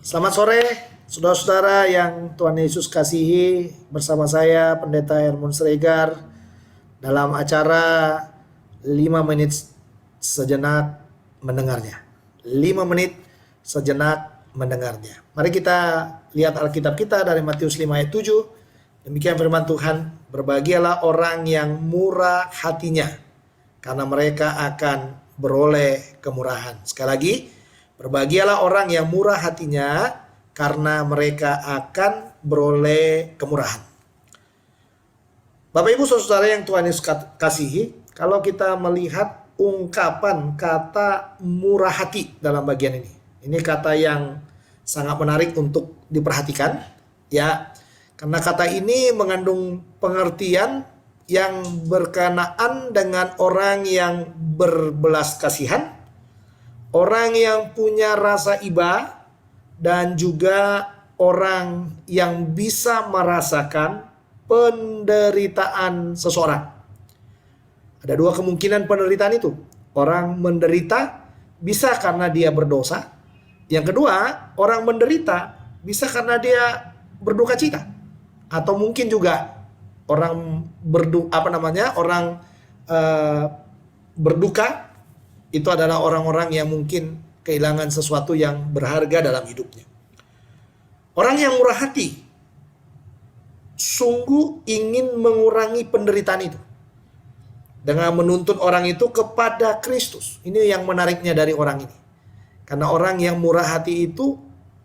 Selamat sore, saudara-saudara yang Tuhan Yesus kasihi. Bersama saya Pendeta Hermun Sregar dalam acara 5 menit sejenak mendengarnya. 5 menit sejenak mendengarnya. Mari kita lihat Alkitab kita dari Matius 5 ayat 7. Demikian firman Tuhan, berbahagialah orang yang murah hatinya, karena mereka akan beroleh kemurahan. Sekali lagi, berbahagialah orang yang murah hatinya, karena mereka akan beroleh kemurahan. Bapak Ibu Saudara yang Tuhan Yesus kasihi, kalau kita melihat ungkapan kata murah hati dalam bagian ini. Ini kata yang sangat menarik untuk diperhatikan, ya. Karena kata ini mengandung pengertian yang berkenaan dengan orang yang berbelas kasihan, orang yang punya rasa iba, dan juga orang yang bisa merasakan penderitaan seseorang. Ada dua kemungkinan penderitaan itu. Orang menderita bisa karena dia berdosa. Yang kedua, orang menderita bisa karena dia berduka cita. Atau mungkin juga orang berduka itu adalah orang-orang yang mungkin kehilangan sesuatu yang berharga dalam hidupnya. Orang yang murah hati sungguh ingin mengurangi penderitaan itu dengan menuntun orang itu kepada Kristus. Ini yang menariknya dari orang ini. Karena orang yang murah hati itu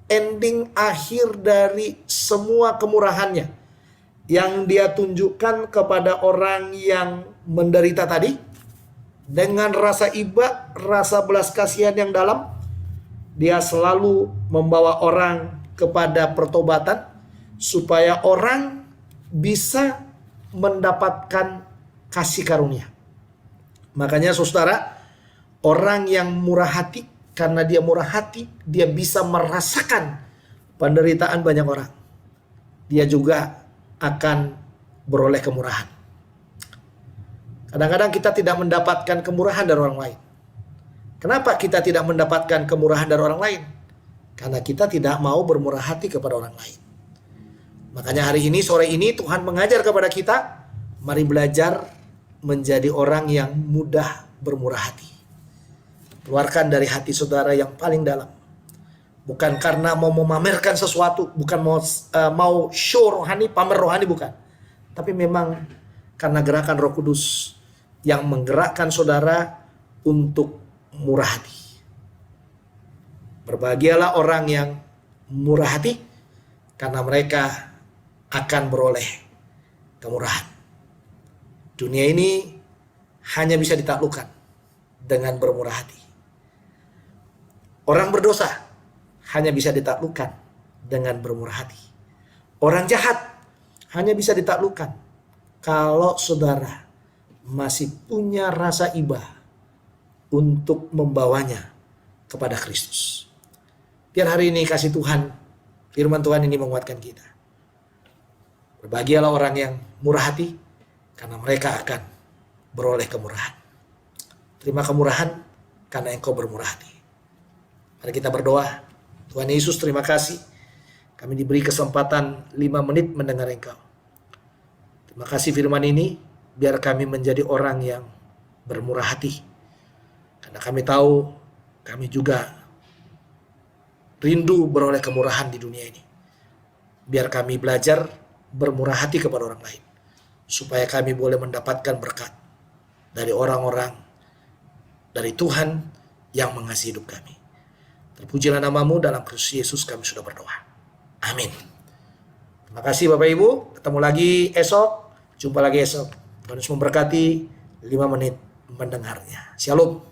ending akhir dari semua kemurahannya yang dia tunjukkan kepada orang yang menderita tadi, dengan rasa iba, rasa belas kasihan yang dalam, dia selalu membawa orang kepada pertobatan supaya orang bisa mendapatkan kasih karunia. Makanya saudara, orang yang murah hati, karena dia murah hati, dia bisa merasakan penderitaan banyak orang. Dia juga akan beroleh kemurahan. Kadang-kadang kita tidak mendapatkan kemurahan dari orang lain. Kenapa kita tidak mendapatkan kemurahan dari orang lain? Karena kita tidak mau bermurah hati kepada orang lain. Makanya hari ini, sore ini Tuhan mengajar kepada kita, mari belajar menjadi orang yang mudah bermurah hati. Keluarkan dari hati saudara yang paling dalam. Bukan karena mau memamerkan sesuatu, bukan mau show rohani, pamer rohani, bukan. Tapi memang karena gerakan Roh Kudus yang menggerakkan saudara untuk murah hati. Berbahagialah orang yang murah hati, karena mereka akan beroleh kemurahan. Dunia ini hanya bisa ditaklukkan dengan bermurah hati. Orang berdosa hanya bisa ditaklukkan dengan bermurah hati. Orang jahat hanya bisa ditaklukkan kalau saudara masih punya rasa iba untuk membawanya kepada Kristus. Biar hari ini kasih Tuhan, firman Tuhan ini menguatkan kita. Berbahagialah orang yang murah hati, karena mereka akan beroleh kemurahan. Terima kemurahan karena engkau bermurah hati. Mari kita berdoa. Tuhan Yesus, terima kasih. Kami diberi kesempatan 5 menit mendengar engkau. Terima kasih firman ini, biar kami menjadi orang yang bermurah hati. Karena kami tahu, kami juga rindu beroleh kemurahan di dunia ini. Biar kami belajar bermurah hati kepada orang lain, supaya kami boleh mendapatkan berkat dari orang-orang, dari Tuhan yang mengasihi hidup kami. Terpujilah namamu, dalam Kristus Yesus kami sudah berdoa. Amin. Terima kasih Bapak Ibu. Ketemu lagi esok. Jumpa lagi esok. Tuhan Yesus memberkati. 5 menit mendengarnya. Shalom.